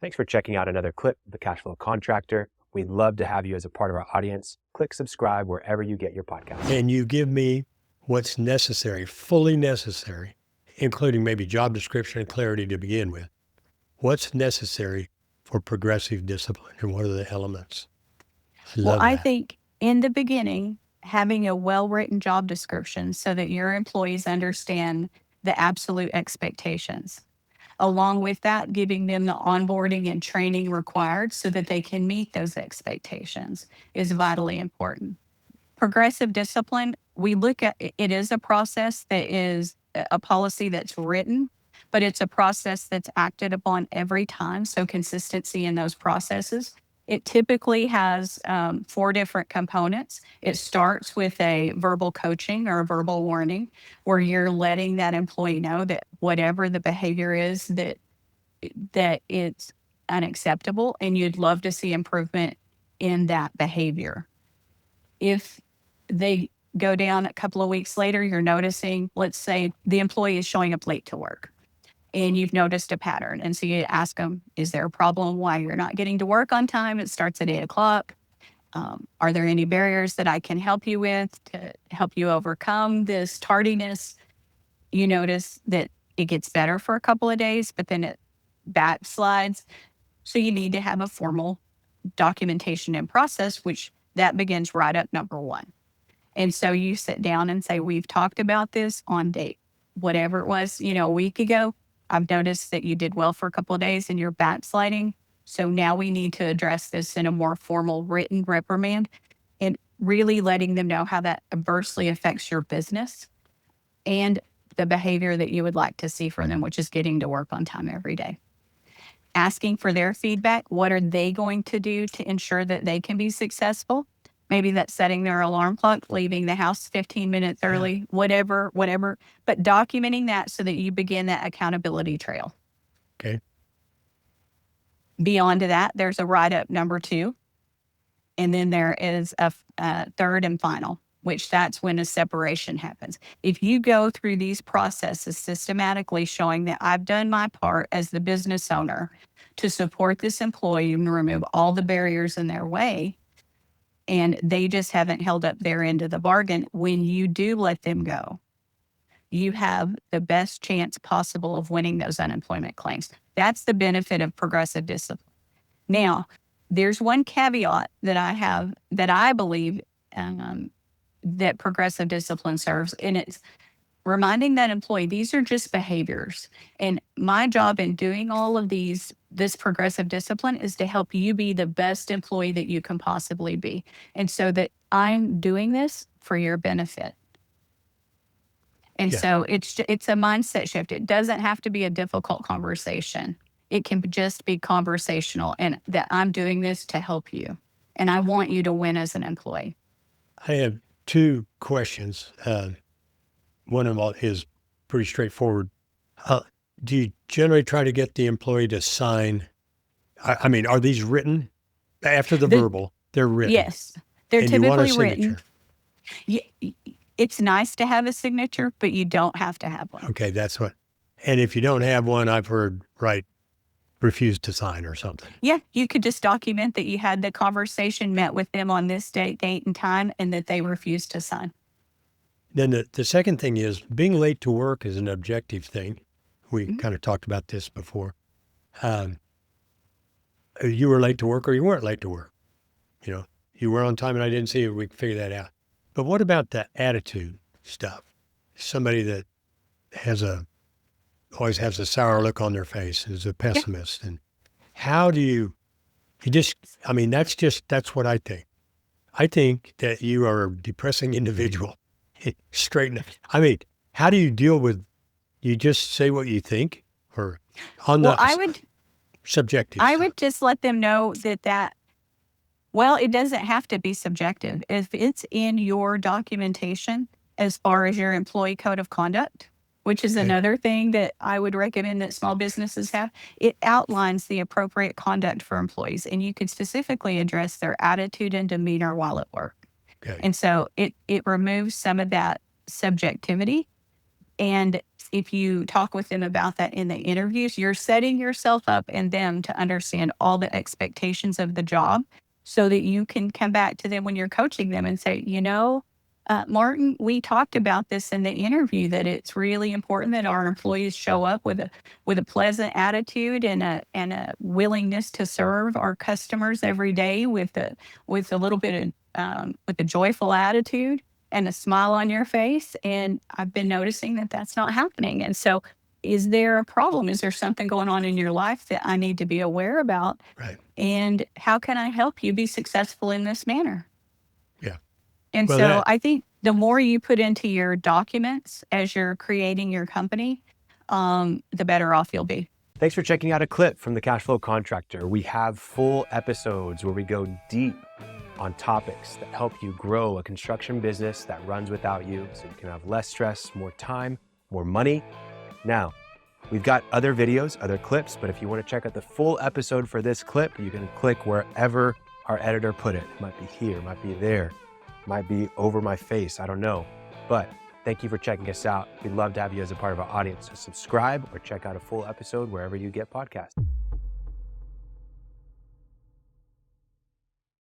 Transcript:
Thanks for checking out another clip of the Cashflow Contractor. We'd love to have you as a part of our audience. Click subscribe wherever you get your podcasts. And you give me what's necessary, fully necessary, including maybe job description and clarity to begin with. What's necessary for progressive discipline, and what are the elements? I think in the beginning, having a well-written job description so that your employees understand the absolute expectations. Along with that, giving them the onboarding and training required so that they can meet those expectations is vitally important. Progressive discipline, we look at it is a process that is a policy that's written, but it's a process that's acted upon every time. So consistency in those processes. It typically has 4 different components. It starts with a verbal coaching or a verbal warning where you're letting that employee know that whatever the behavior is, that it's unacceptable and you'd love to see improvement in that behavior. If they go down a couple of weeks later, you're noticing, let's say the employee is showing up late to work and you've noticed a pattern. And so you ask them, is there a problem why you're not getting to work on time? It starts at 8:00. Are there any barriers that I can help you with to help you overcome this tardiness? You notice that it gets better for a couple of days, but then it backslides. So you need to have a formal documentation and process, which that begins right up number 1. And so you sit down and say, we've talked about this on date, whatever it was, a week ago. I've noticed that you did well for a couple of days and you're backsliding. So now we need to address this in a more formal written reprimand and really letting them know how that adversely affects your business and the behavior that you would like to see from them, which is getting to work on time every day. Asking for their feedback. What are they going to do to ensure that they can be successful? Maybe that's setting their alarm clock, leaving the house 15 minutes early, whatever, but documenting that so that you begin that accountability trail. Okay. Beyond that, there's a write-up number 2. And then there is a third and final, which that's when a separation happens. If you go through these processes systematically showing that I've done my part as the business owner to support this employee and remove all the barriers in their way, and they just haven't held up their end of the bargain, when you do let them go, you have the best chance possible of winning those unemployment claims. That's the benefit of progressive discipline. Now, there's one caveat that I have that I believe that progressive discipline serves, and it's reminding that employee these are just behaviors. And my job in doing all of this progressive discipline is to help you be the best employee that you can possibly be. And so that I'm doing this for your benefit. And so it's a mindset shift. It doesn't have to be a difficult conversation. It can just be conversational, and that I'm doing this to help you. And I want you to win as an employee. I have 2 questions. One of them is pretty straightforward. Do you generally try to get the employee to sign? I mean, are these written after the verbal? They're written. Yes, they're and typically you want a written. It's nice to have a signature, but you don't have to have one. Okay, that's what. And if you don't have one, I've heard, refuse to sign or something. Yeah, you could just document that you had the conversation, met with them on this date and time, and that they refused to sign. Then the second thing is being late to work is an objective thing. We kind of talked about this before. You were late to work or you weren't late to work. You were on time and I didn't see you. We can figure that out. But what about the attitude stuff? Somebody that always has a sour look on their face, is a pessimist. And how do you that's what I think. I think that you are a depressing individual. Straighten up. I mean, how do you deal with, you just say what you think or on the subjective I stuff? would just let them know that it doesn't have to be subjective. If it's in your documentation as far as your employee code of conduct, which is another thing that I would recommend that small businesses have, it outlines the appropriate conduct for employees. And you could specifically address their attitude and demeanor while at work. Okay. And so it removes some of that subjectivity And if you talk with them about that in the interviews, you're setting yourself up and them to understand all the expectations of the job so that you can come back to them when you're coaching them and say, Martin, we talked about this in the interview, that it's really important that our employees show up with a pleasant attitude and a willingness to serve our customers every day with a little bit of with a joyful attitude and a smile on your face. And I've been noticing that that's not happening. And so, is there a problem? Is there something going on in your life that I need to be aware about? Right. And how can I help you be successful in this manner? Yeah. And Well, so I think the more you put into your documents as you're creating your company, the better off you'll be. Thanks for checking out a clip from the Cashflow Contractor. We have full episodes where we go deep on topics that help you grow a construction business that runs without you so you can have less stress, more time, more money. Now, we've got other videos, other clips, but if you want to check out the full episode for this clip, you can click wherever our editor put it. It might be here, it might be there, it might be over my face, I don't know. But thank you for checking us out. We'd love to have you as a part of our audience. So subscribe or check out a full episode wherever you get podcasts.